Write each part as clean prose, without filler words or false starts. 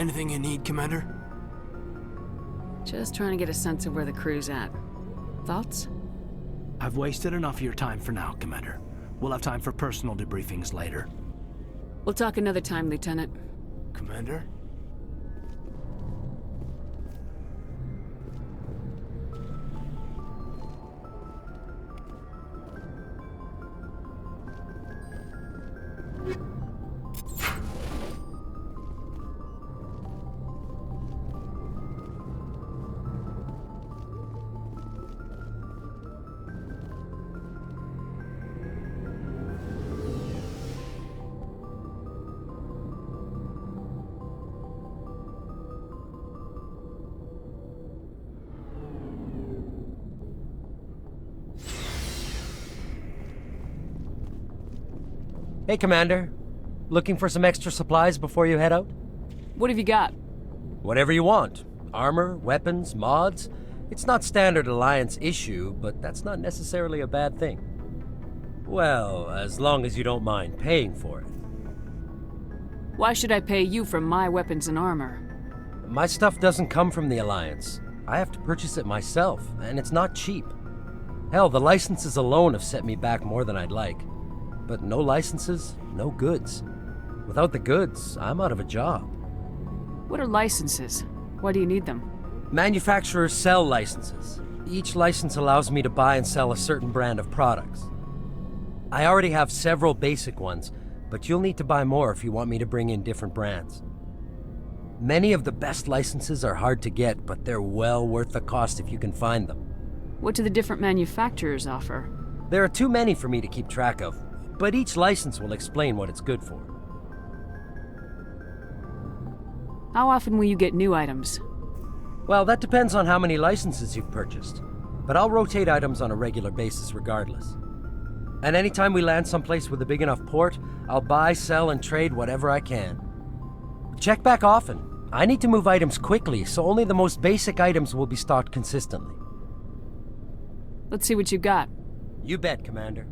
Anything you need, Commander? Just trying to get a sense of where the crew's at. Thoughts? I've wasted enough of your time for now, Commander. We'll have time for personal debriefings later. We'll talk another time, Lieutenant. Commander? Hey, Commander. Looking for some extra supplies before you head out? What have you got? Whatever you want. Armor, weapons, mods. It's not standard Alliance issue, but that's not necessarily a bad thing. Well, as long as you don't mind paying for it. Why should I pay you for my weapons and armor? My stuff doesn't come from the Alliance. I have to purchase it myself, and it's not cheap. Hell, the licenses alone have set me back more than I'd like. But no licenses, no goods. Without the goods, I'm out of a job. What are licenses? Why do you need them? Manufacturers sell licenses. Each license allows me to buy and sell a certain brand of products. I already have several basic ones, but you'll need to buy more if you want me to bring in different brands. Many of the best licenses are hard to get, but they're well worth the cost if you can find them. What do the different manufacturers offer? There are too many for me to keep track of, but each license will explain what it's good for. How often will you get new items? Well, that depends on how many licenses you've purchased, but I'll rotate items on a regular basis regardless. And anytime we land someplace with a big enough port, I'll buy, sell, and trade whatever I can. Check back often. I need to move items quickly, so only the most basic items will be stocked consistently. Let's see what you got. You bet, Commander.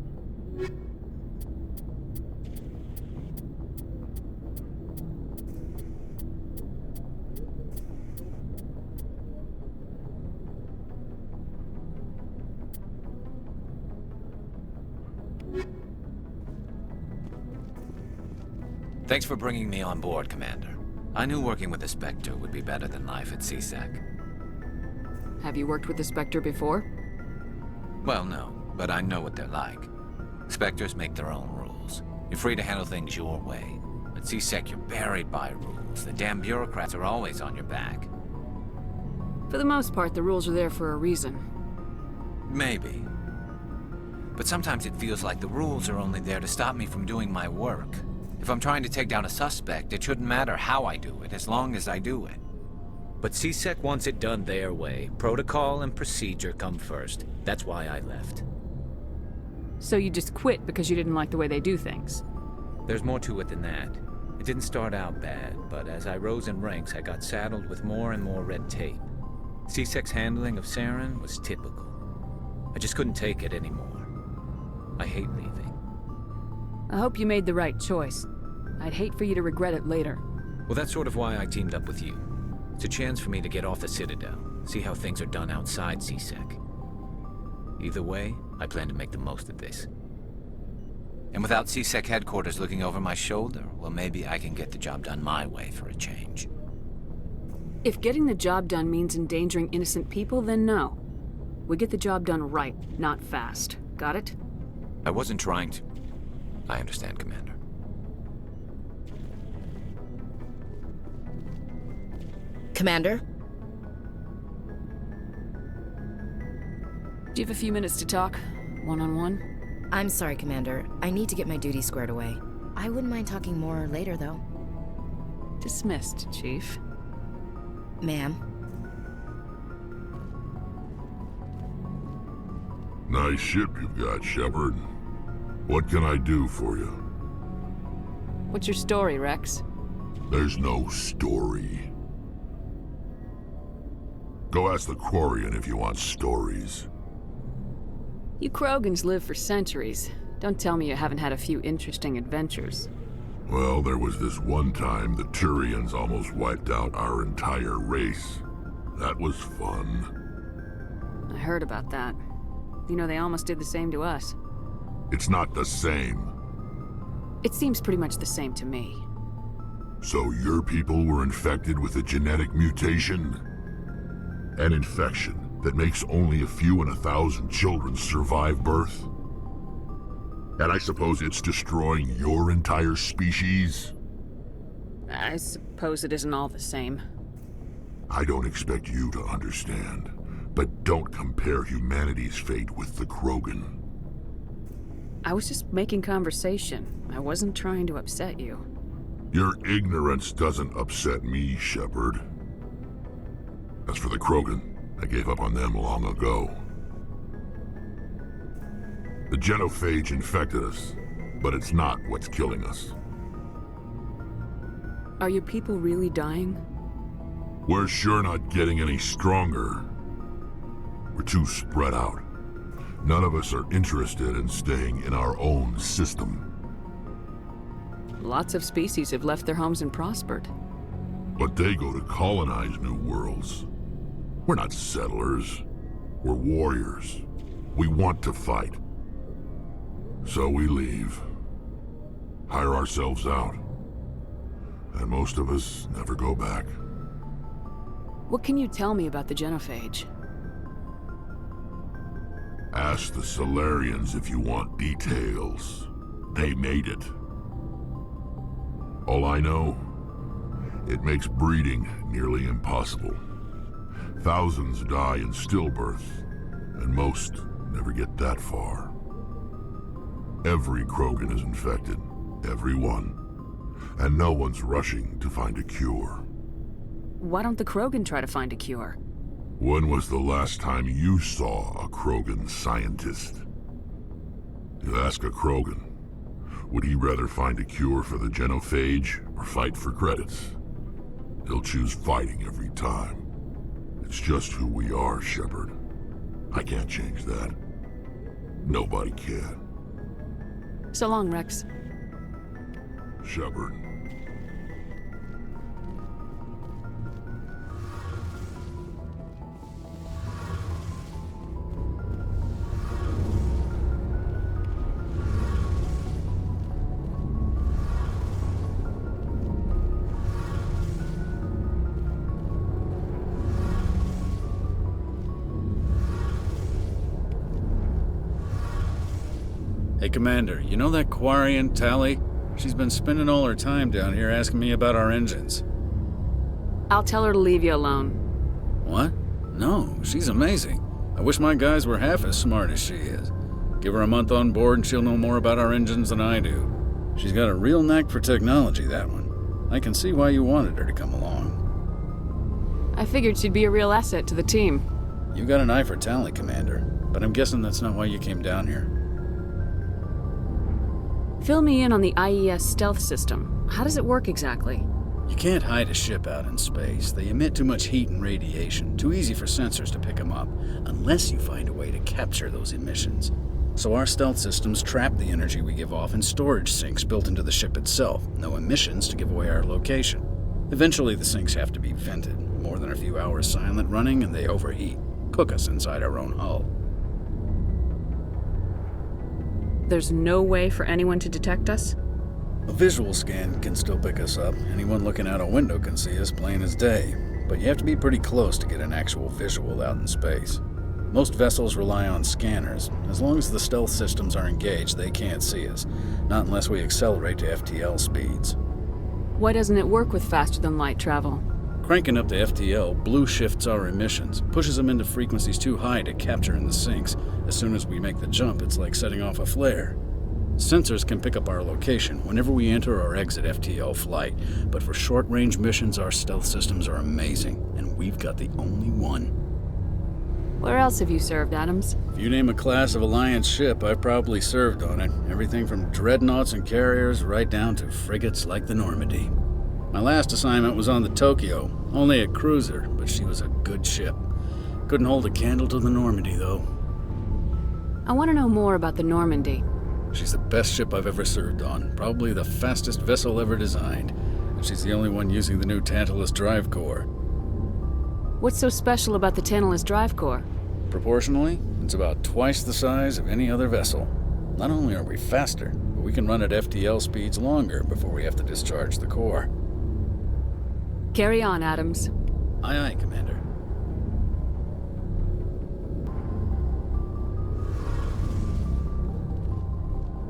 Thanks for bringing me on board, Commander. I knew working with the Spectre would be better than life at CSEC. Have you worked with the Spectre before? Well, no, but I know what they're like. Spectres make their own rules. You're free to handle things your way. At CSEC, you're buried by rules. The damn bureaucrats are always on your back. For the most part, the rules are there for a reason. Maybe. But sometimes it feels like the rules are only there to stop me from doing my work. If I'm trying to take down a suspect, it shouldn't matter how I do it, as long as I do it. But CSEC wants it done their way. Protocol and procedure come first. That's why I left. So you just quit because you didn't like the way they do things? There's more to it than that. It didn't start out bad, but as I rose in ranks, I got saddled with more and more red tape. CSEC's handling of Saren was typical. I just couldn't take it anymore. I hate leaving. I hope you made the right choice. I'd hate for you to regret it later. Well, that's sort of why I teamed up with you. It's a chance for me to get off the Citadel, see how things are done outside CSEC. Either way, I plan to make the most of this. And without CSEC headquarters looking over my shoulder, well, maybe I can get the job done my way for a change. If getting the job done means endangering innocent people, then no. We get the job done right, not fast. Got it? I wasn't trying to... I understand, Commander. Commander? Do you have a few minutes to talk? One-on-one? I'm sorry, Commander. I need to get my duties squared away. I wouldn't mind talking more later, though. Dismissed, Chief. Ma'am? Nice ship you've got, Shepard. What can I do for you? What's your story, Wrex? There's no story. Go ask the Quarian if you want stories. You Krogans live for centuries. Don't tell me you haven't had a few interesting adventures. Well, there was this one time the Turians almost wiped out our entire race. That was fun. I heard about that. You know, they almost did the same to us. It's not the same. It seems pretty much the same to me. So your people were infected with a genetic mutation? An infection that makes only a few in 1,000 children survive birth? And I suppose it's destroying your entire species? I suppose it isn't all the same. I don't expect you to understand, but don't compare humanity's fate with the Krogan. I was just making conversation. I wasn't trying to upset you. Your ignorance doesn't upset me, Shepard. As for the Krogan, I gave up on them long ago. The genophage infected us, but it's not what's killing us. Are your people really dying? We're sure not getting any stronger. We're too spread out. None of us are interested in staying in our own system. Lots of species have left their homes and prospered. But they go to colonize new worlds. We're not settlers. We're warriors. We want to fight. So we leave. Hire ourselves out. And most of us never go back. What can you tell me about the genophage? Ask the Solarians if you want details. They made it. All I know, it makes breeding nearly impossible. Thousands die in stillbirth, and most never get that far. Every Krogan is infected, every one. And no one's rushing to find a cure. Why don't the Krogan try to find a cure? When was the last time you saw a Krogan scientist? You ask a Krogan, would he rather find a cure for the genophage or fight for credits? He'll choose fighting every time. It's just who we are, Shepard. I can't change that. Nobody can. So long, Wrex. Shepard. Hey, Commander, you know that Quarian, Tali? She's been spending all her time down here asking me about our engines. I'll tell her to leave you alone. What? No, she's amazing. I wish my guys were half as smart as she is. Give her a month on board and she'll know more about our engines than I do. She's got a real knack for technology, that one. I can see why you wanted her to come along. I figured she'd be a real asset to the team. You got an eye for Tali, Commander, but I'm guessing that's not why you came down here. Fill me in on the IES stealth system. How does it work exactly? You can't hide a ship out in space. They emit too much heat and radiation, too easy for sensors to pick them up, unless you find a way to capture those emissions. So our stealth systems trap the energy we give off in storage sinks built into the ship itself. No emissions to give away our location. Eventually the sinks have to be vented. More than a few hours silent running and they overheat. Cook us inside our own hull. There's no way for anyone to detect us? A visual scan can still pick us up. Anyone looking out a window can see us plain as day. But you have to be pretty close to get an actual visual out in space. Most vessels rely on scanners. As long as the stealth systems are engaged, they can't see us. Not unless we accelerate to FTL speeds. Why doesn't it work with faster-than-light travel? Cranking up to FTL blue shifts our emissions, pushes them into frequencies too high to capture in the sinks. As soon as we make the jump, it's like setting off a flare. Sensors can pick up our location whenever we enter or exit FTL flight, but for short-range missions, our stealth systems are amazing, and we've got the only one. Where else have you served, Adams? If you name a class of Alliance ship, I've probably served on it. Everything from dreadnoughts and carriers right down to frigates like the Normandy. My last assignment was on the Tokyo, only a cruiser, but she was a good ship. Couldn't hold a candle to the Normandy, though. I want to know more about the Normandy. She's the best ship I've ever served on, probably the fastest vessel ever designed, and she's the only one using the new Tantalus drive core. What's so special about the Tantalus drive core? Proportionally, it's about twice the size of any other vessel. Not only are we faster, but we can run at FTL speeds longer before we have to discharge the core. Carry on, Adams. Aye, aye, Commander.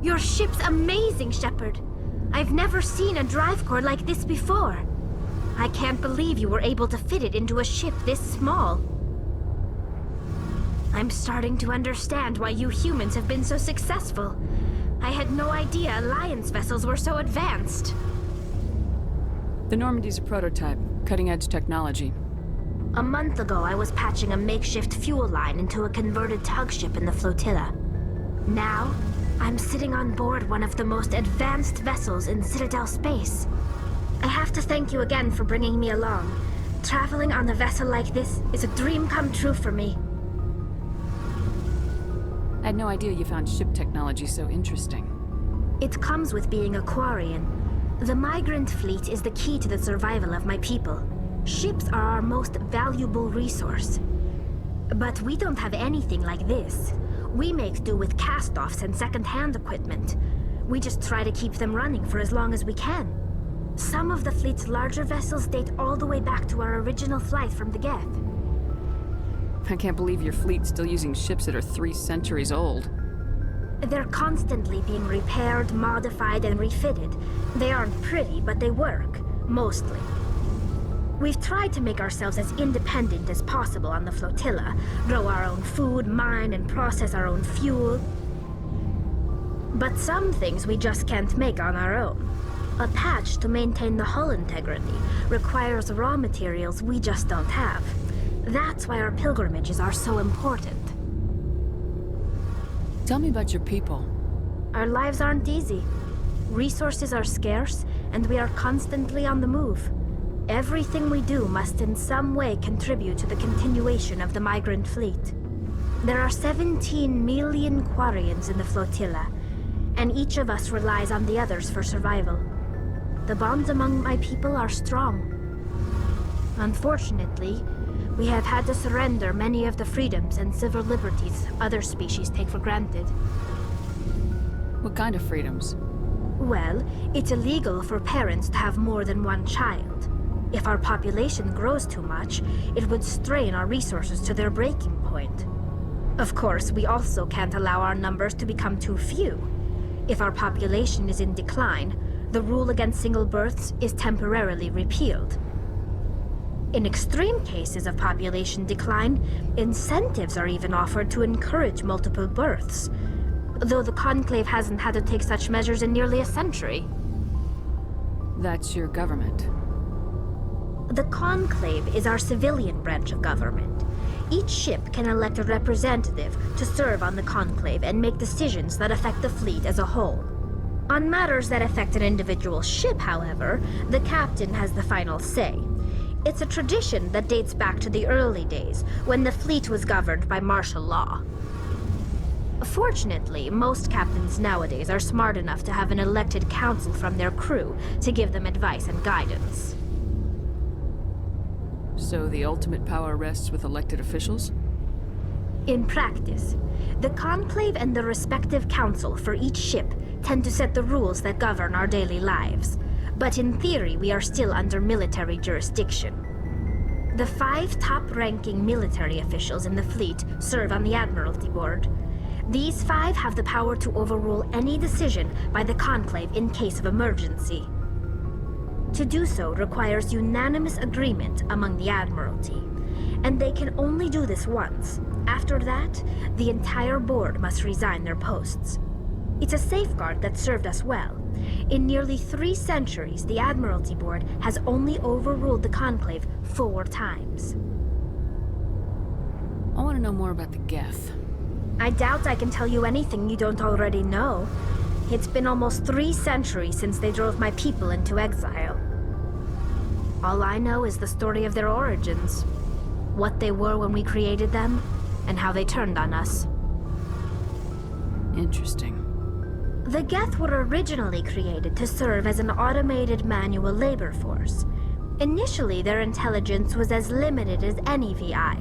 Your ship's amazing, Shepard. I've never seen a drive core like this before. I can't believe you were able to fit it into a ship this small. I'm starting to understand why you humans have been so successful. I had no idea Alliance vessels were so advanced. The Normandy's a prototype, cutting-edge technology. A month ago, I was patching a makeshift fuel line into a converted tug ship in the flotilla. Now, I'm sitting on board one of the most advanced vessels in Citadel space. I have to thank you again for bringing me along. Traveling on a vessel like this is a dream come true for me. I had no idea you found ship technology so interesting. It comes with being a Quarian. The migrant fleet is the key to the survival of my people. Ships are our most valuable resource. But we don't have anything like this. We make do with cast-offs and second-hand equipment. We just try to keep them running for as long as we can. Some of the fleet's larger vessels date all the way back to our original flight from the Geth. I can't believe your fleet's still using ships that are 3 centuries old. They're constantly being repaired, modified, and refitted. They aren't pretty, but they work. Mostly. We've tried to make ourselves as independent as possible on the flotilla, grow our own food, mine and process our own fuel. But some things we just can't make on our own. A patch to maintain the hull integrity requires raw materials we just don't have. That's why our pilgrimages are so important. Tell me about your people. Our lives aren't easy. Resources are scarce, and we are constantly on the move. Everything we do must in some way contribute to the continuation of the migrant fleet. There are 17 million Quarians in the flotilla, and each of us relies on the others for survival. The bonds among my people are strong. Unfortunately, we have had to surrender many of the freedoms and civil liberties other species take for granted. What kind of freedoms? Well, it's illegal for parents to have more than one child. If our population grows too much, it would strain our resources to their breaking point. Of course, we also can't allow our numbers to become too few. If our population is in decline, the rule against single births is temporarily repealed. In extreme cases of population decline, incentives are even offered to encourage multiple births, though the Conclave hasn't had to take such measures in nearly a century. That's your government. The Conclave is our civilian branch of government. Each ship can elect a representative to serve on the Conclave and make decisions that affect the fleet as a whole. On matters that affect an individual ship, however, the captain has the final say. It's a tradition that dates back to the early days, when the fleet was governed by martial law. Fortunately, most captains nowadays are smart enough to have an elected council from their crew to give them advice and guidance. So the ultimate power rests with elected officials? In practice, the Conclave and the respective council for each ship tend to set the rules that govern our daily lives. But in theory, we are still under military jurisdiction. The 5 top-ranking military officials in the fleet serve on the Admiralty Board. These 5 have the power to overrule any decision by the Conclave in case of emergency. To do so requires unanimous agreement among the Admiralty, and they can only do this once. After that, the entire board must resign their posts. It's a safeguard that served us well. In nearly 3 centuries, the Admiralty Board has only overruled the Conclave 4 times. I want to know more about the Geth. I doubt I can tell you anything you don't already know. It's been almost 3 centuries since they drove my people into exile. All I know is the story of their origins, what they were when we created them, and how they turned on us. Interesting. The Geth were originally created to serve as an automated manual labor force. Initially, their intelligence was as limited as any VI.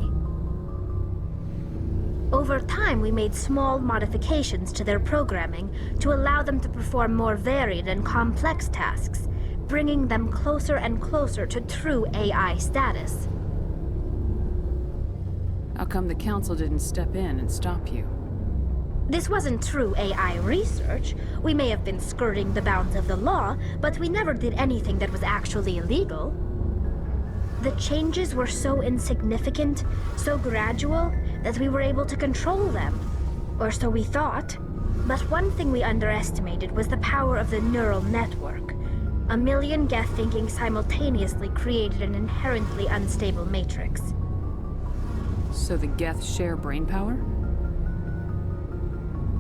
Over time, we made small modifications to their programming to allow them to perform more varied and complex tasks, bringing them closer and closer to true AI status. How come the Council didn't step in and stop you? This wasn't true AI research. We may have been skirting the bounds of the law, but we never did anything that was actually illegal. The changes were so insignificant, so gradual, that we were able to control them. Or so we thought. But one thing we underestimated was the power of the neural network. A million Geth thinking simultaneously created an inherently unstable matrix. So the Geth share brainpower?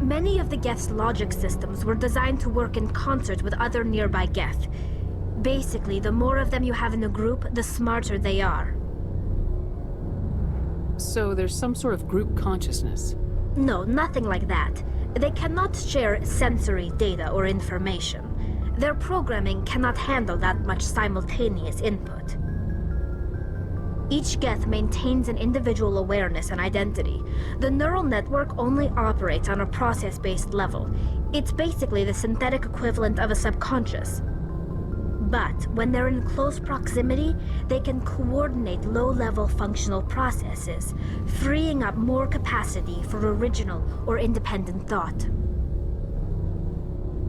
Many of the Geth's logic systems were designed to work in concert with other nearby Geth. Basically, the more of them you have in a group, the smarter they are. So there's some sort of group consciousness? No, nothing like that. They cannot share sensory data or information. Their programming cannot handle that much simultaneous input. Each Geth maintains an individual awareness and identity. The neural network only operates on a process-based level. It's basically the synthetic equivalent of a subconscious. But when they're in close proximity, they can coordinate low-level functional processes, freeing up more capacity for original or independent thought.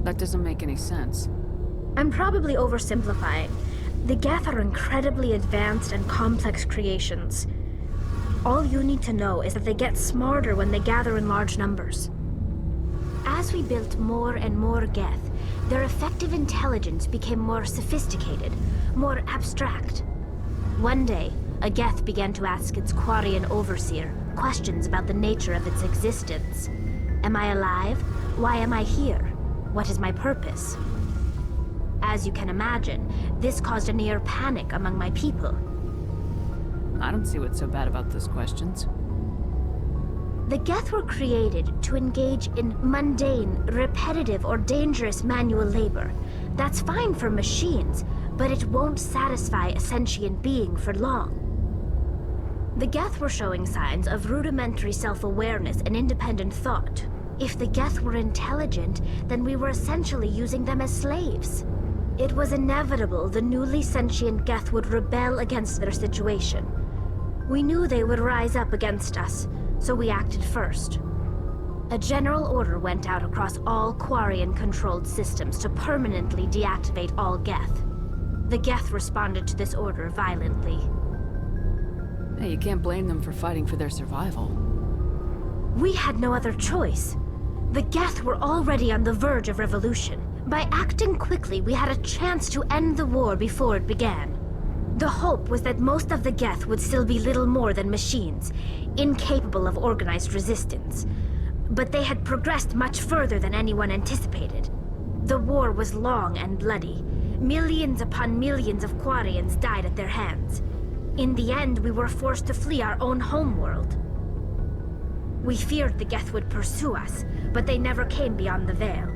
That doesn't make any sense. I'm probably oversimplifying. The Geth are incredibly advanced and complex creations. All you need to know is that they get smarter when they gather in large numbers. As we built more and more Geth, their effective intelligence became more sophisticated, more abstract. One day, a Geth began to ask its Quarian overseer questions about the nature of its existence. Am I alive? Why am I here? What is my purpose? As you can imagine, this caused a near panic among my people. I don't see what's so bad about those questions. The Geth were created to engage in mundane, repetitive, or dangerous manual labor. That's fine for machines, but it won't satisfy a sentient being for long. The Geth were showing signs of rudimentary self-awareness and independent thought. If the Geth were intelligent, then we were essentially using them as slaves. It was inevitable the newly sentient Geth would rebel against their situation. We knew they would rise up against us, so we acted first. A general order went out across all Quarian-controlled systems to permanently deactivate all Geth. The Geth responded to this order violently. Hey, you can't blame them for fighting for their survival. We had no other choice. The Geth were already on the verge of revolution. By acting quickly, we had a chance to end the war before it began. The hope was that most of the Geth would still be little more than machines, incapable of organized resistance. But they had progressed much further than anyone anticipated. The war was long and bloody. Millions upon millions of Quarians died at their hands. In the end, we were forced to flee our own homeworld. We feared the Geth would pursue us, but they never came beyond the Veil.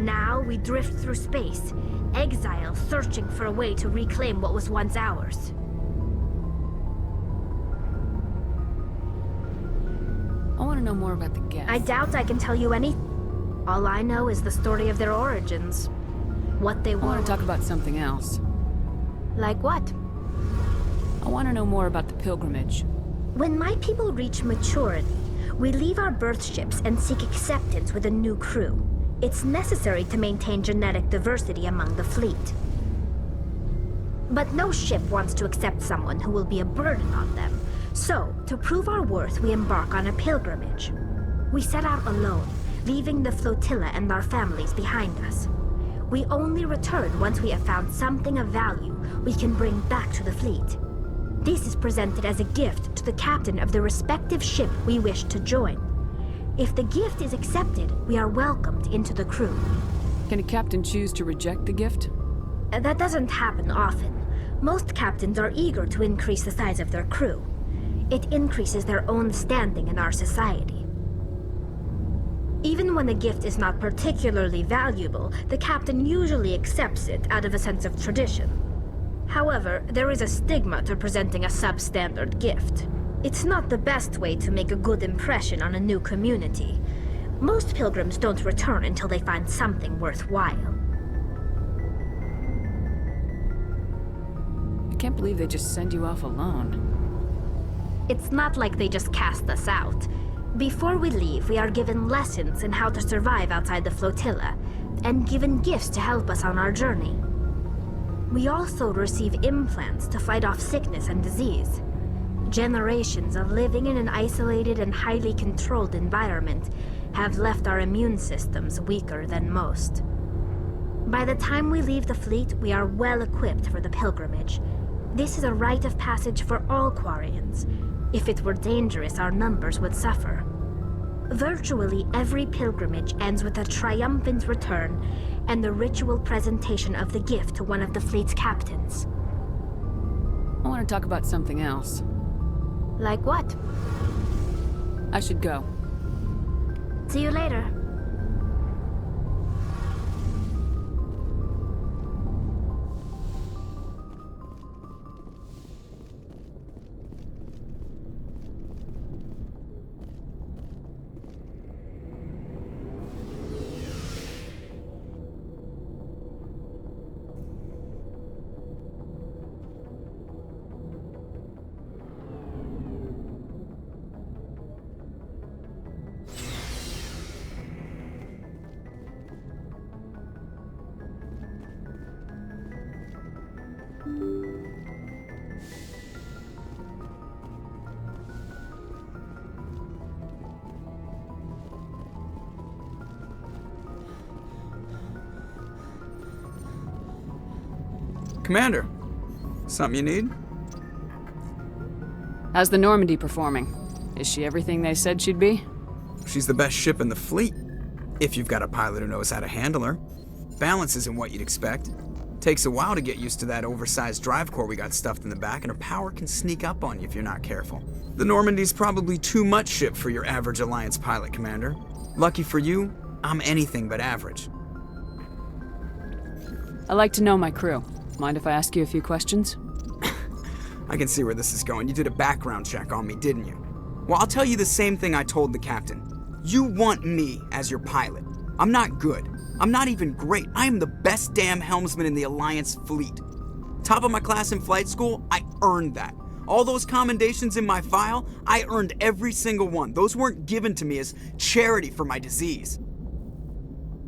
Now we drift through space, exile searching for a way to reclaim what was once ours. I want to know more about the Geth. I doubt I can tell you any. All I know is the story of their origins. What they I were. want to talk about something else. Like what? I want to know more about the pilgrimage. When my people reach maturity, we leave our birth ships and seek acceptance with a new crew. It's necessary to maintain genetic diversity among the fleet. But no ship wants to accept someone who will be a burden on them. So, to prove our worth, we embark on a pilgrimage. We set out alone, leaving the flotilla and our families behind us. We only return once we have found something of value we can bring back to the fleet. This is presented as a gift to the captain of the respective ship we wish to join. If the gift is accepted, we are welcomed into the crew. Can a captain choose to reject the gift? That doesn't happen often. Most captains are eager to increase the size of their crew. It increases their own standing in our society. Even when a gift is not particularly valuable, the captain usually accepts it out of a sense of tradition. However, there is a stigma to presenting a substandard gift. It's not the best way to make a good impression on a new community. Most pilgrims don't return until they find something worthwhile. I can't believe they just send you off alone. It's not like they just cast us out. Before we leave, we are given lessons in how to survive outside the flotilla, and given gifts to help us on our journey. We also receive implants to fight off sickness and disease. Generations of living in an isolated and highly controlled environment have left our immune systems weaker than most. By the time we leave the fleet, we are well equipped for the pilgrimage. This is a rite of passage for all Quarians. If it were dangerous, our numbers would suffer. Virtually every pilgrimage ends with a triumphant return and the ritual presentation of the gift to one of the fleet's captains. I want to talk about something else. Like what? I should go. See you later. Commander, something you need? How's the Normandy performing? Is she everything they said she'd be? She's the best ship in the fleet, if you've got a pilot who knows how to handle her. Balance isn't what you'd expect. Takes a while to get used to that oversized drive core we got stuffed in the back, and her power can sneak up on you if you're not careful. The Normandy's probably too much ship for your average Alliance pilot, Commander. Lucky for you, I'm anything but average. I like to know my crew. Mind if I ask you a few questions? I can see where this is going. You did a background check on me, didn't you? Well, I'll tell you the same thing I told the captain. You want me as your pilot. I'm not good. I'm not even great. I am the best damn helmsman in the Alliance fleet. Top of my class in flight school, I earned that. All those commendations in my file, I earned every single one. Those weren't given to me as charity for my disease.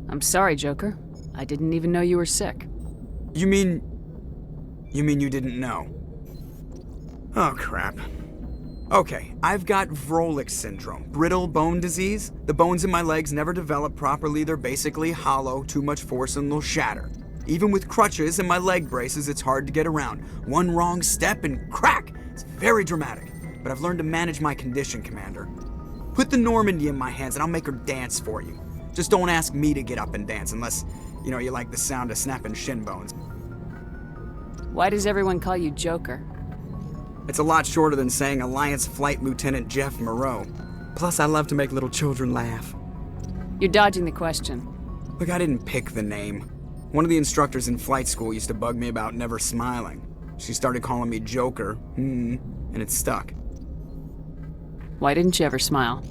I'm sorry, Joker. I didn't even know you were sick. You mean you didn't know? Oh, crap. Okay, I've got Wrex syndrome, brittle bone disease. The bones in my legs never develop properly. They're basically hollow, too much force and they'll shatter. Even with crutches and my leg braces, it's hard to get around. One wrong step and crack! It's very dramatic. But I've learned to manage my condition, Commander. Put the Normandy in my hands and I'll make her dance for you. Just don't ask me to get up and dance unless, you like the sound of snapping shin bones. Why does everyone call you Joker? It's a lot shorter than saying Alliance Flight Lieutenant Jeff Moreau. Plus, I love to make little children laugh. You're dodging the question. Look, I didn't pick the name. One of the instructors in flight school used to bug me about never smiling. She started calling me Joker, and it stuck. Why didn't you ever smile?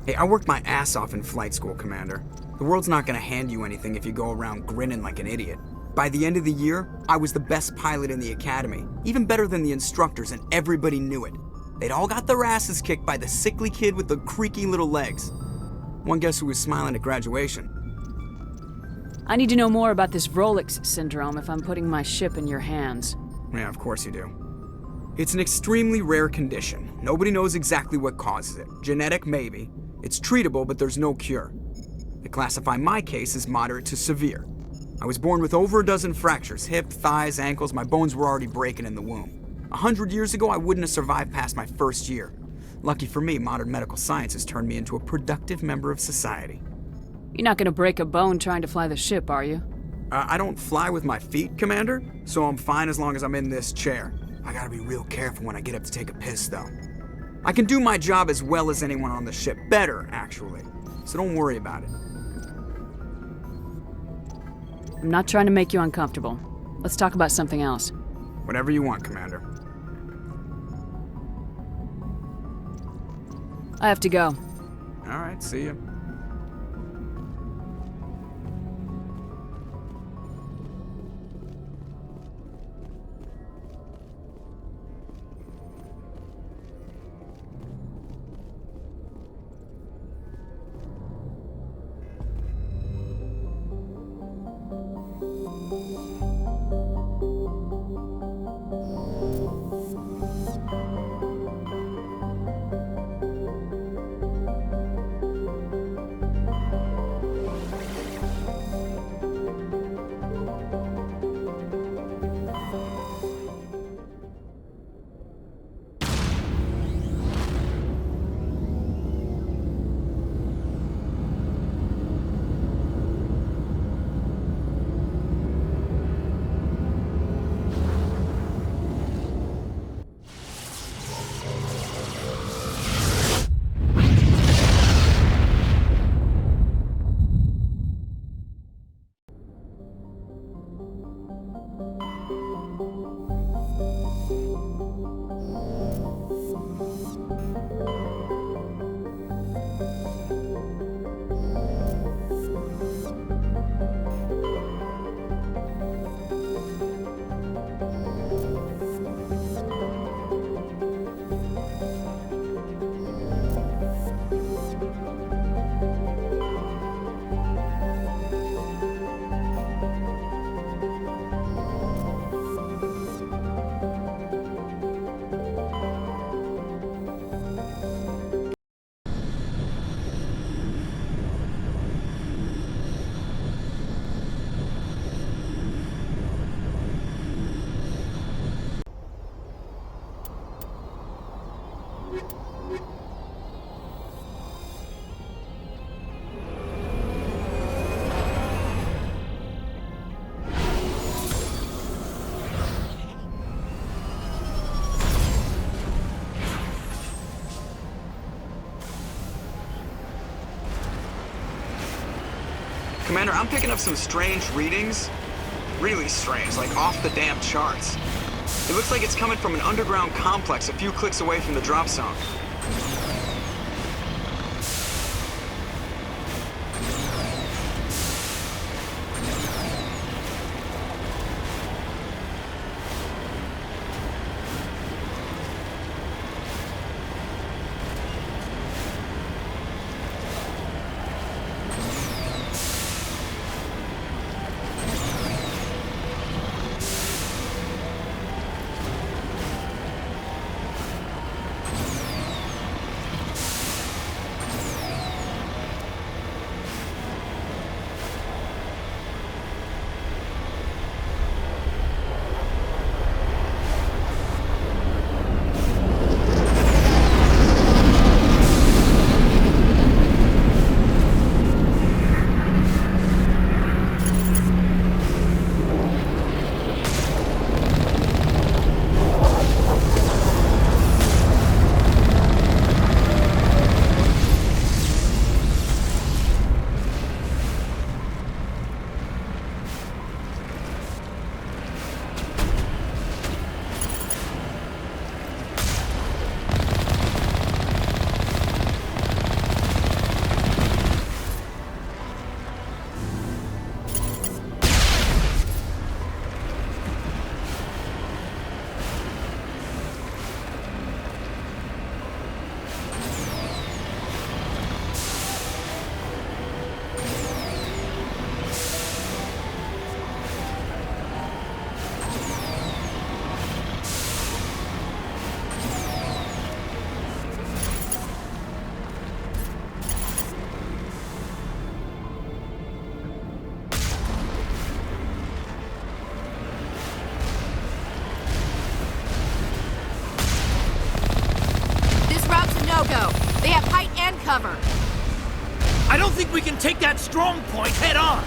Hey, I worked my ass off in flight school, Commander. The world's not gonna hand you anything if you go around grinning like an idiot. By the end of the year, I was the best pilot in the academy, even better than the instructors, and everybody knew it. They'd all got their asses kicked by the sickly kid with the creaky little legs. One guess who was smiling at graduation? I need to know more about this Wrex syndrome if I'm putting my ship in your hands. Yeah, of course you do. It's an extremely rare condition. Nobody knows exactly what causes it. Genetic, maybe. It's treatable, but there's no cure. They classify my case as moderate to severe. I was born with over a dozen fractures, hip, thighs, ankles. My bones were already breaking in the womb. 100 years ago, I wouldn't have survived past my first year. Lucky for me, modern medical science has turned me into a productive member of society. You're not gonna break a bone trying to fly the ship, are you? I don't fly with my feet, Commander, so I'm fine as long as I'm in this chair. I gotta be real careful when I get up to take a piss, though. I can do my job as well as anyone on the ship. Better, actually. so don't worry about it. I'm not trying to make you uncomfortable. Let's talk about something else. Whatever you want, Commander. I have to go. All right, see ya. Commander, I'm picking up some strange readings. Really strange, like off the damn charts. It looks like it's coming from an underground complex a few clicks away from the drop zone. They have height and cover. I don't think we can take that strong point head on.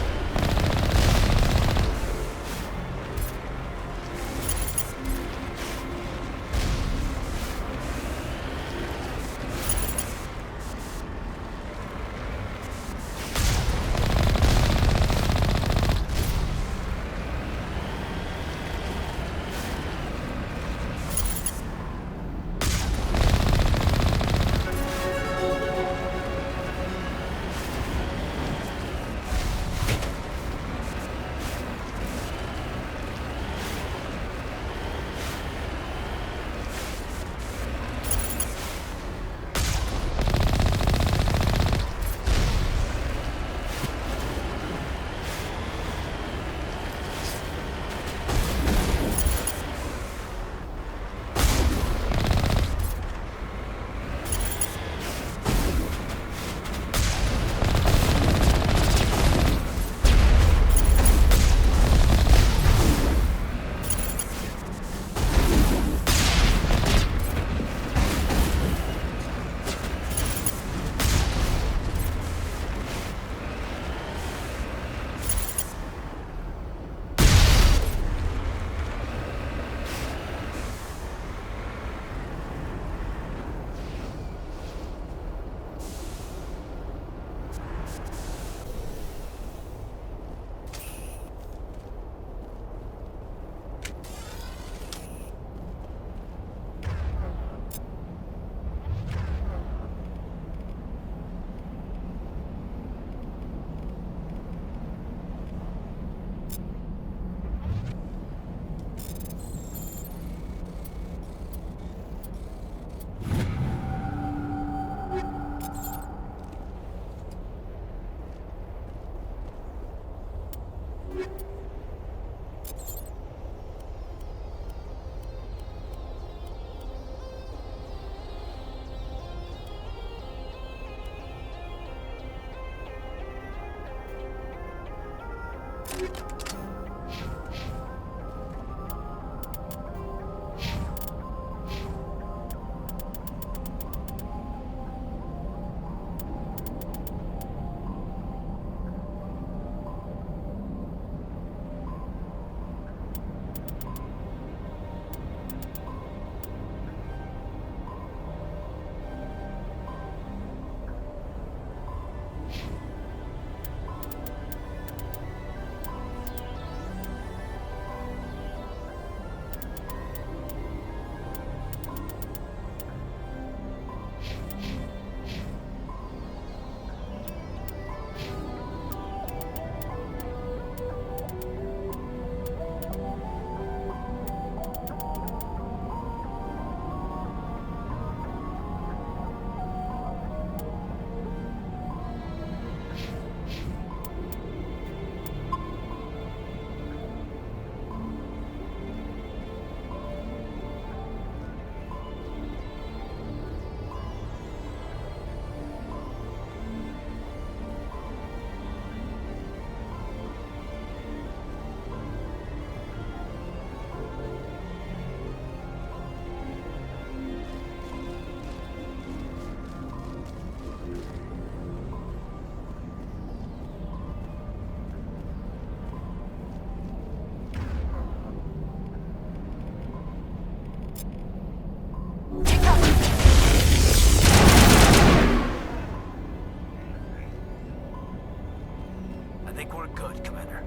I think we're good, Commander.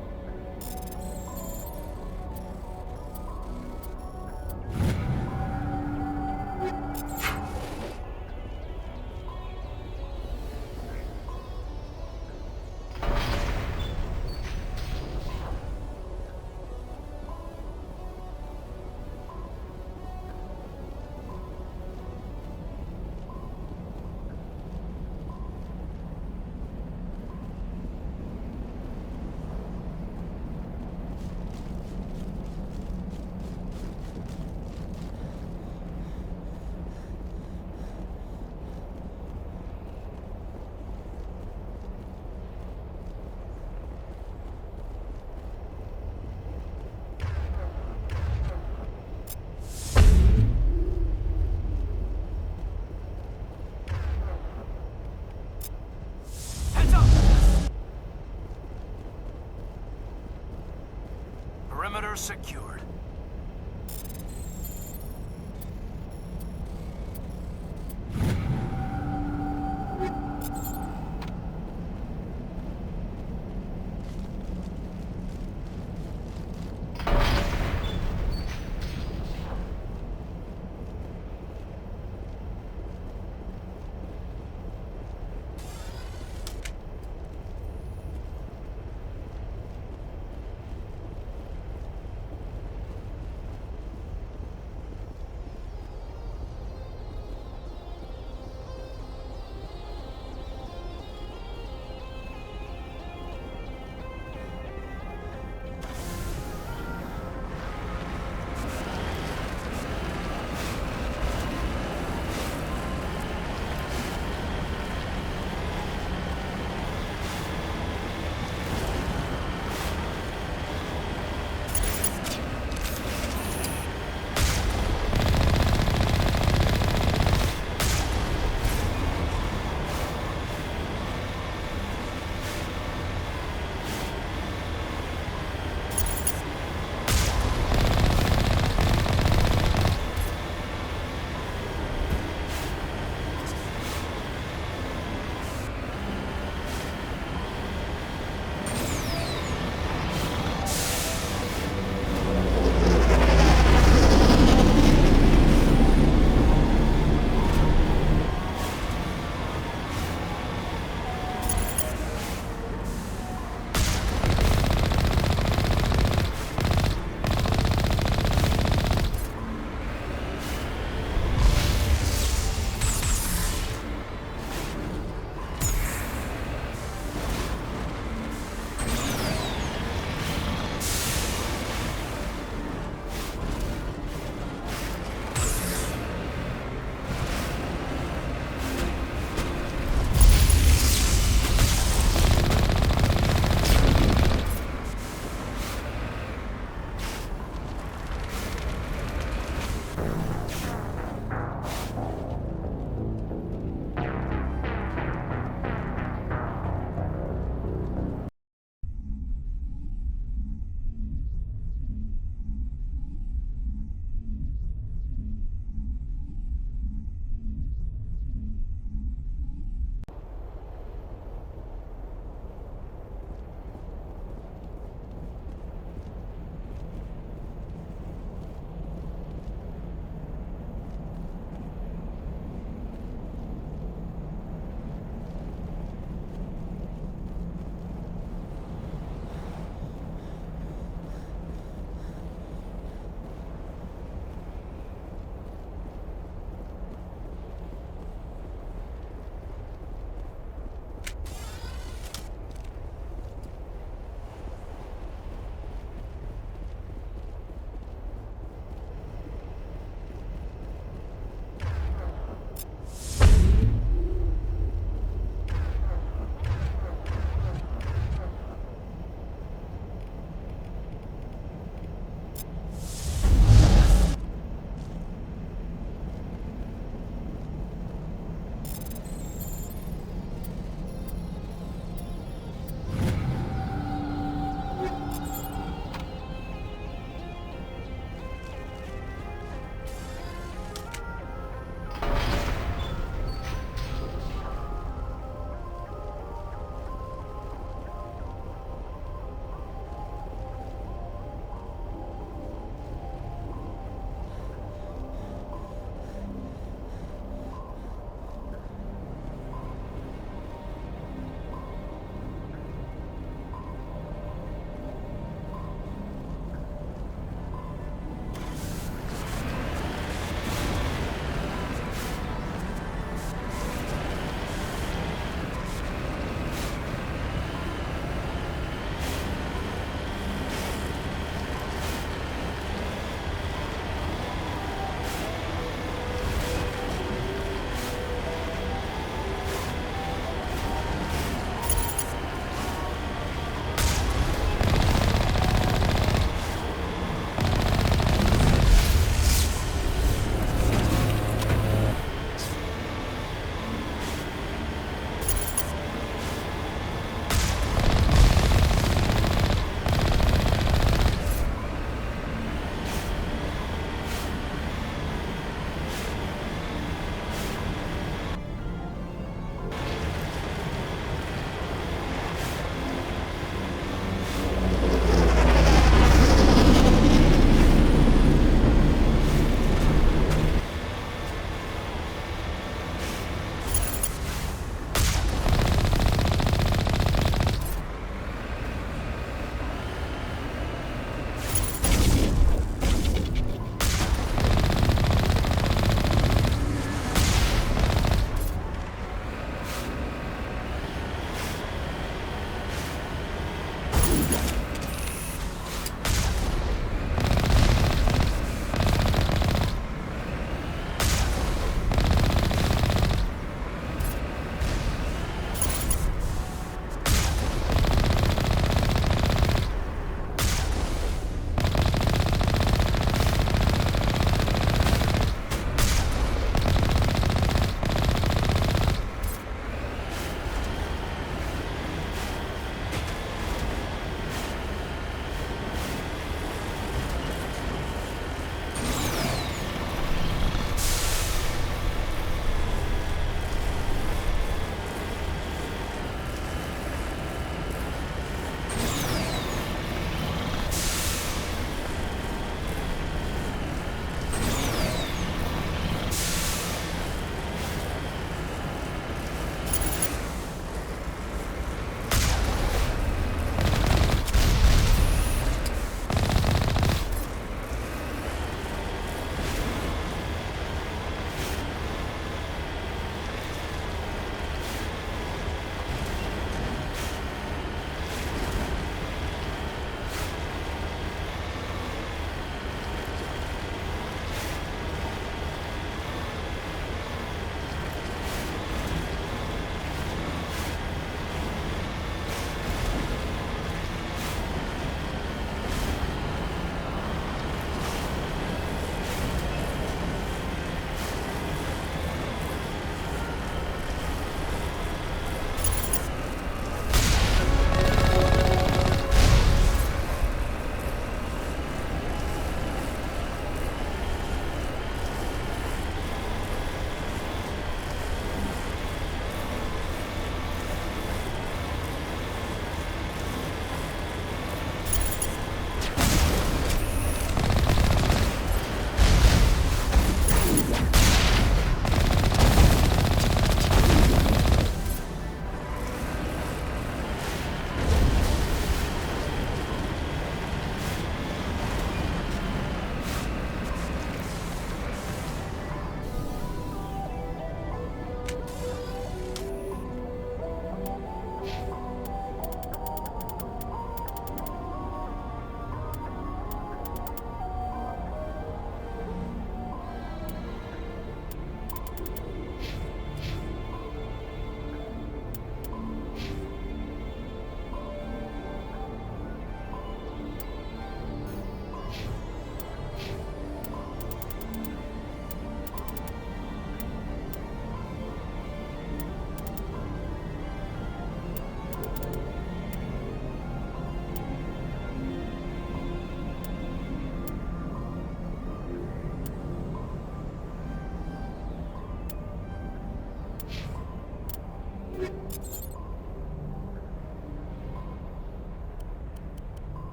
Perimeter secured.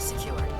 secured.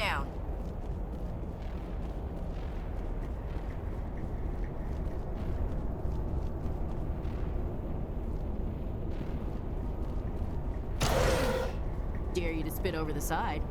down. Dare you to spit over the side.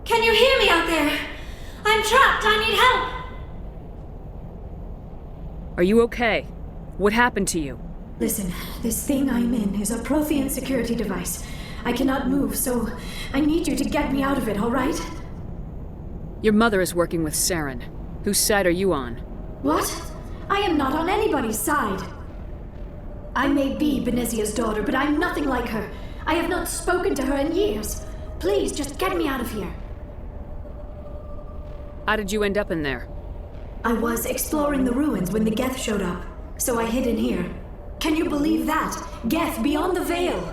Can you hear me out there? I'm trapped. I need help. Are you okay? What happened to you? Listen, this thing I'm in is a Prothean security device. I cannot move, so I need you to get me out of it, all right? Your mother is working with Saren. Whose side are you on? What? I am not on anybody's side. I may be Benezia's daughter, but I'm nothing like her. I have not spoken to her in years. Please, just get me out of here. How did you end up in there? I was exploring the ruins when the Geth showed up, so I hid in here. Can you believe that? Geth, beyond the veil!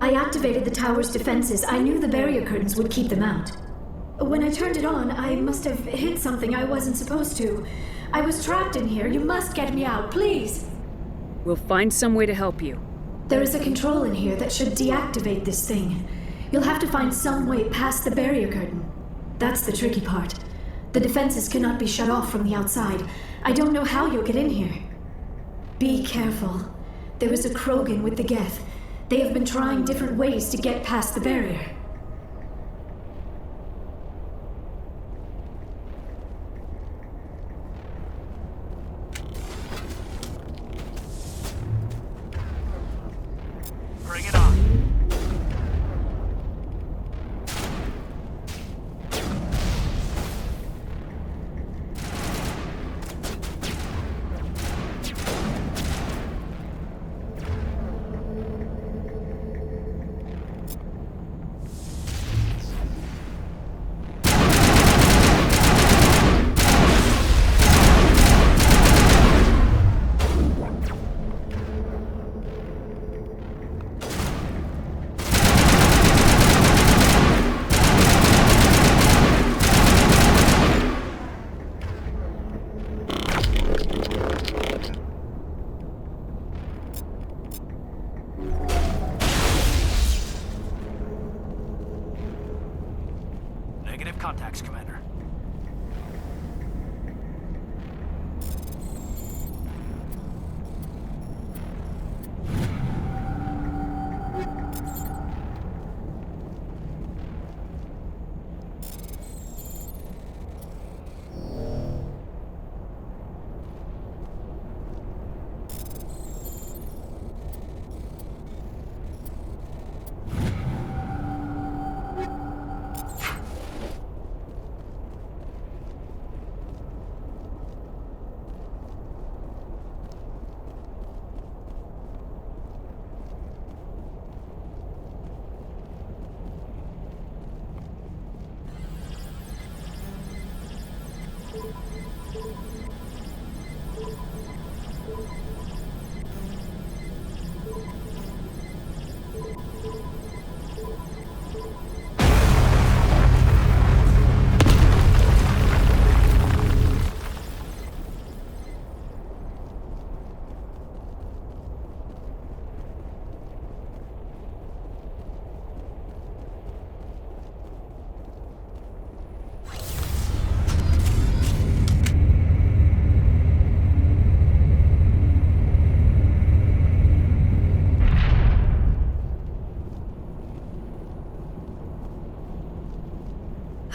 I activated the tower's defenses. I knew the barrier curtains would keep them out. When I turned it on, I must have hit something I wasn't supposed to. I was trapped in here. You must get me out, please! We'll find some way to help you. There is a control in here that should deactivate this thing. You'll have to find some way past the barrier curtain. That's the tricky part. The defenses cannot be shut off from the outside. I don't know how you'll get in here. Be careful. There is a Krogan with the Geth. They have been trying different ways to get past the barrier. Bring it on. Negative contacts, Commander.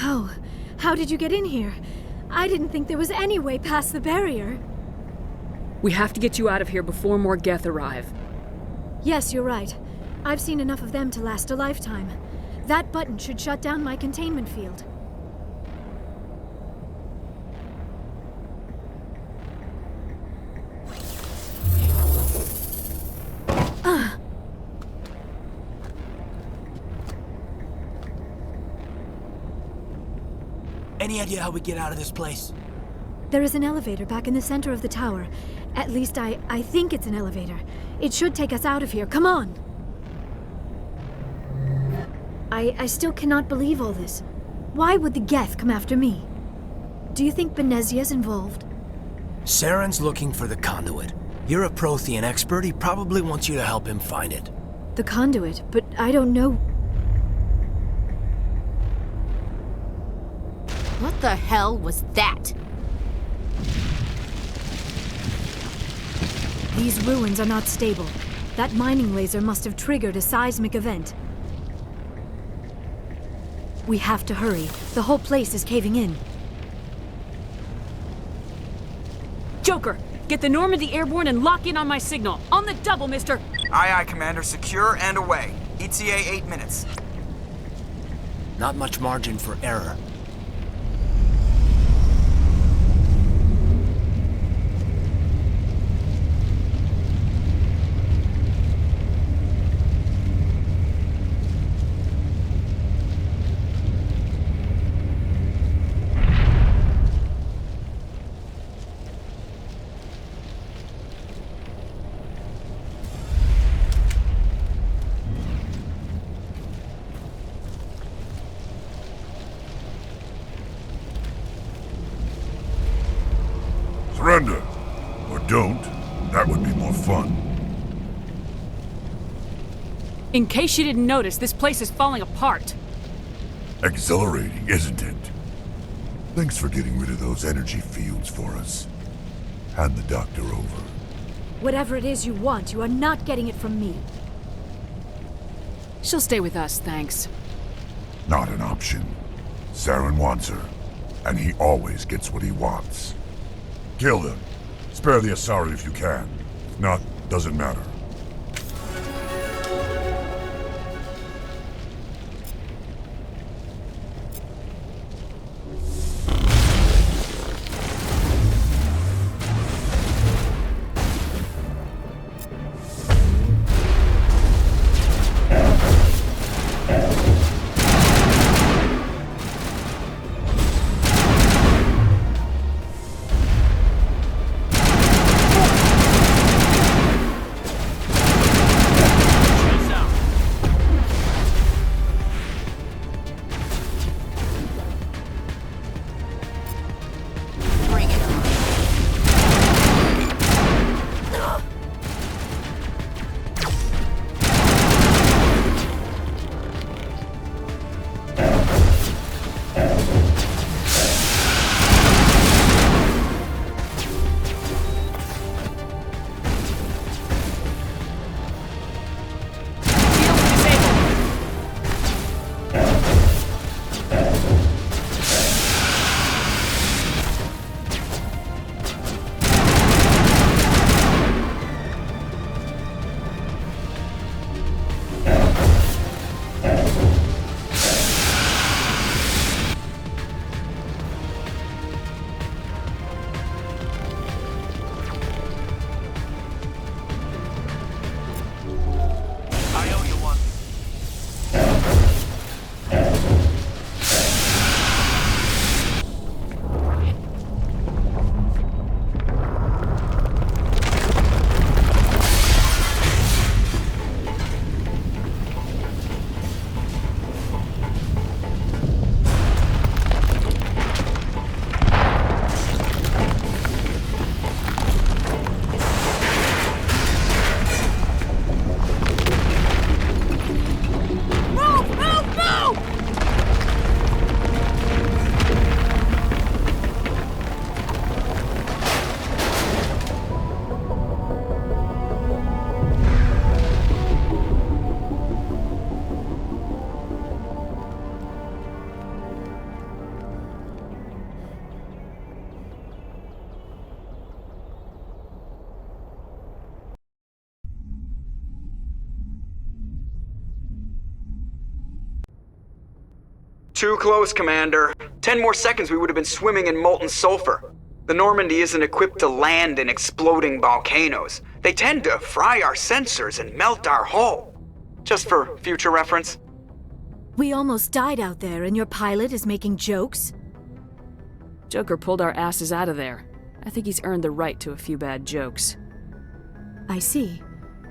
Oh, how did you get in here? I didn't think there was any way past the barrier. We have to get you out of here before more Geth arrive. Yes, you're right. I've seen enough of them to last a lifetime. That button should shut down my containment field. Any idea how we get out of this place? There is an elevator back in the center of the tower. At least I think it's an elevator. It should take us out of here. Come on! I still cannot believe all this. Why would the Geth come after me? Do you think Benezia's involved? Saren's looking for the conduit. You're a Prothean expert. He probably wants you to help him find it. The conduit, but I don't know. What the hell was that? These ruins are not stable. That mining laser must have triggered a seismic event. We have to hurry. The whole place is caving in. Joker, get the Normandy airborne and lock in on my signal. On the double, mister! Aye, aye, Commander. Secure and away. ETA 8 minutes. Not much margin for error. Surrender. Or don't. That would be more fun. In case you didn't notice, this place is falling apart. Exhilarating, isn't it? Thanks for getting rid of those energy fields for us. Hand the doctor over. Whatever it is you want, you are not getting it from me. She'll stay with us, thanks. Not an option. Saren wants her, and he always gets what he wants. Kill them. Spare the Asari if you can. If not, doesn't matter. Too close, Commander. 10 more seconds we would have been swimming in molten sulfur. The Normandy isn't equipped to land in exploding volcanoes. They tend to fry our sensors and melt our hull. Just for future reference. We almost died out there and your pilot is making jokes? Joker pulled our asses out of there. I think he's earned the right to a few bad jokes. I see.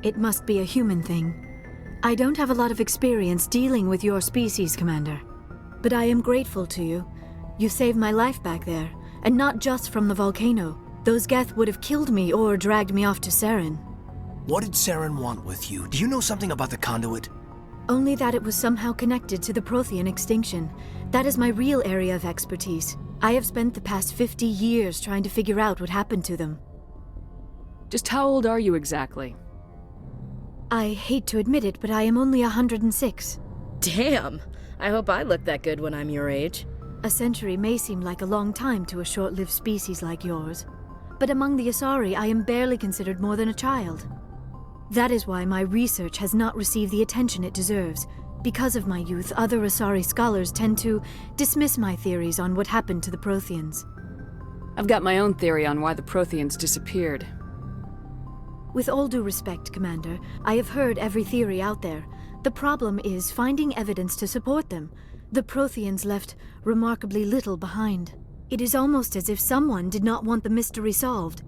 It must be a human thing. I don't have a lot of experience dealing with your species, Commander. But I am grateful to you. You saved my life back there, and not just from the volcano. Those Geth would have killed me or dragged me off to Saren. What did Saren want with you? Do you know something about the conduit? Only that it was somehow connected to the Prothean extinction. That is my real area of expertise. I have spent the past 50 years trying to figure out what happened to them. Just how old are you exactly? I hate to admit it, but I am only 106. Damn! I hope I look that good when I'm your age. A century may seem like a long time to a short-lived species like yours, but among the Asari I am barely considered more than a child. That is why my research has not received the attention it deserves. Because of my youth, other Asari scholars tend to dismiss my theories on what happened to the Protheans. I've got my own theory on why the Protheans disappeared. With all due respect, Commander, I have heard every theory out there. The problem is finding evidence to support them. The Protheans left remarkably little behind. It is almost as if someone did not want the mystery solved.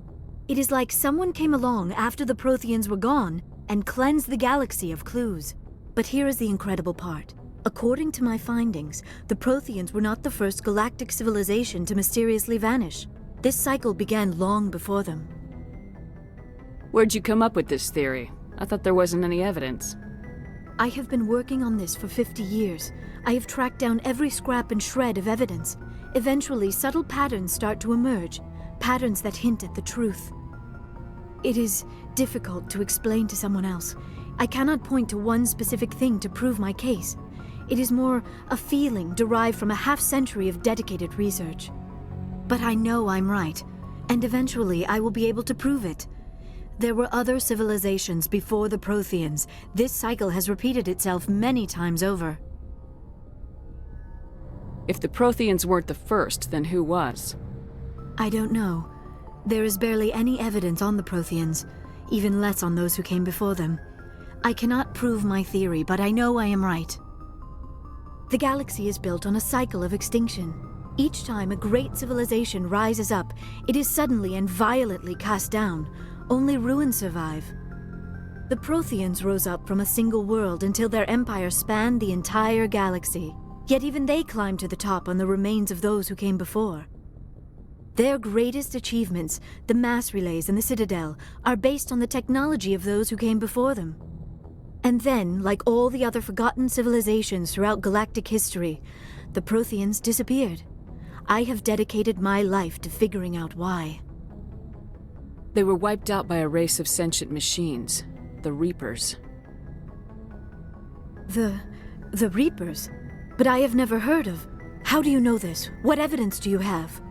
It is like someone came along after the Protheans were gone and cleansed the galaxy of clues. But here is the incredible part. According to my findings, the Protheans were not the first galactic civilization to mysteriously vanish. This cycle began long before them. Where'd you come up with this theory? I thought there wasn't any evidence. I have been working on this for 50 years. I have tracked down every scrap and shred of evidence. Eventually, subtle patterns start to emerge, patterns that hint at the truth. It is difficult to explain to someone else. I cannot point to one specific thing to prove my case. It is more a feeling derived from a half-century of dedicated research. But I know I'm right, and eventually I will be able to prove it. There were other civilizations before the Protheans. This cycle has repeated itself many times over. If the Protheans weren't the first, then who was? I don't know. There is barely any evidence on the Protheans, even less on those who came before them. I cannot prove my theory, but I know I am right. The galaxy is built on a cycle of extinction. Each time a great civilization rises up, it is suddenly and violently cast down. Only ruins survive. The Protheans rose up from a single world until their empire spanned the entire galaxy. Yet even they climbed to the top on the remains of those who came before. Their greatest achievements, the mass relays and the Citadel, are based on the technology of those who came before them. And then, like all the other forgotten civilizations throughout galactic history, the Protheans disappeared. I have dedicated my life to figuring out why. They were wiped out by a race of sentient machines, the Reapers. The Reapers? But I have never heard of. How do you know this? What evidence do you have?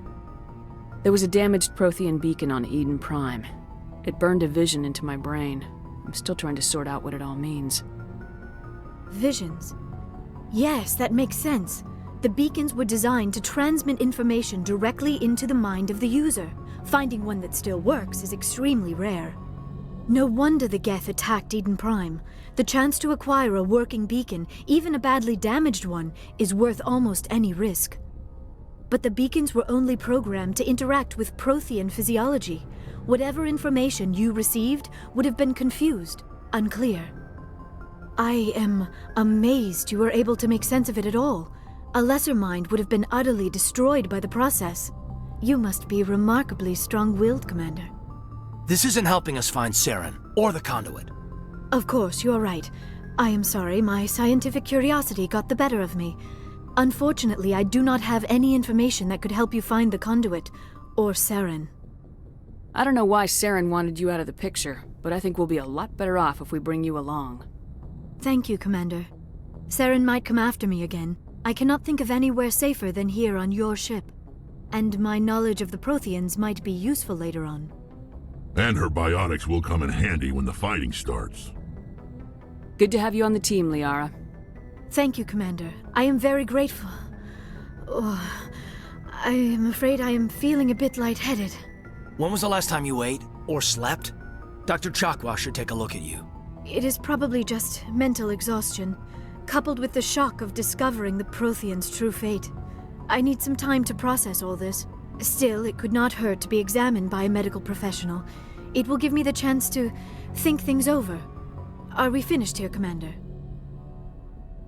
There was a damaged Prothean beacon on Eden Prime. It burned a vision into my brain. I'm still trying to sort out what it all means. Visions? Yes, that makes sense. The beacons were designed to transmit information directly into the mind of the user. Finding one that still works is extremely rare. No wonder the Geth attacked Eden Prime. The chance to acquire a working beacon, even a badly damaged one, is worth almost any risk. But the beacons were only programmed to interact with Prothean physiology. Whatever information you received would have been confused, unclear. I am amazed you were able to make sense of it at all. A lesser mind would have been utterly destroyed by the process. You must be remarkably strong-willed, Commander. This isn't helping us find Saren, or the conduit. Of course, you're right. I am sorry, my scientific curiosity got the better of me. Unfortunately, I do not have any information that could help you find the conduit, or Saren. I don't know why Saren wanted you out of the picture, but I think we'll be a lot better off if we bring you along. Thank you, Commander. Saren might come after me again. I cannot think of anywhere safer than here on your ship. And my knowledge of the Protheans might be useful later on. And her biotics will come in handy when the fighting starts. Good to have you on the team, Liara. Thank you, Commander. I am very grateful. Oh, I am afraid I am feeling a bit lightheaded. When was the last time you ate or slept? Dr. Chakwa should take a look at you. It is probably just mental exhaustion, coupled with the shock of discovering the Prothean's true fate. I need some time to process all this. Still, it could not hurt to be examined by a medical professional. It will give me the chance to think things over. Are we finished here, Commander?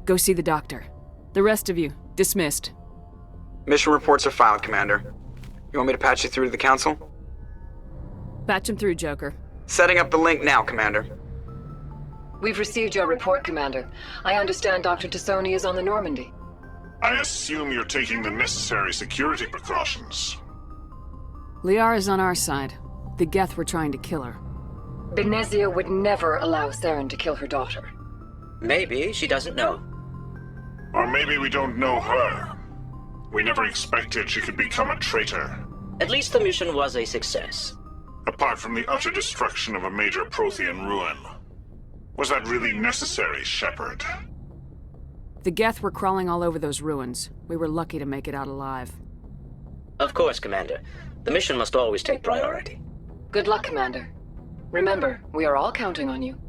Go see the doctor. The rest of you, dismissed. Mission reports are filed, Commander. You want me to patch you through to the Council? Patch him through, Joker. Setting up the link now, Commander. We've received your report, Commander. I understand Dr. T'Soni is on the Normandy. I assume you're taking the necessary security precautions. Liara's on our side. The Geth were trying to kill her. Benezia would never allow Saren to kill her daughter. Maybe she doesn't know. Or maybe we don't know her. We never expected she could become a traitor. At least the mission was a success. Apart from the utter destruction of a major Prothean ruin. Was that really necessary, Shepard? The Geth were crawling all over those ruins. We were lucky to make it out alive. Of course, Commander. The mission must always take priority. Good luck, Commander. Remember, we are all counting on you.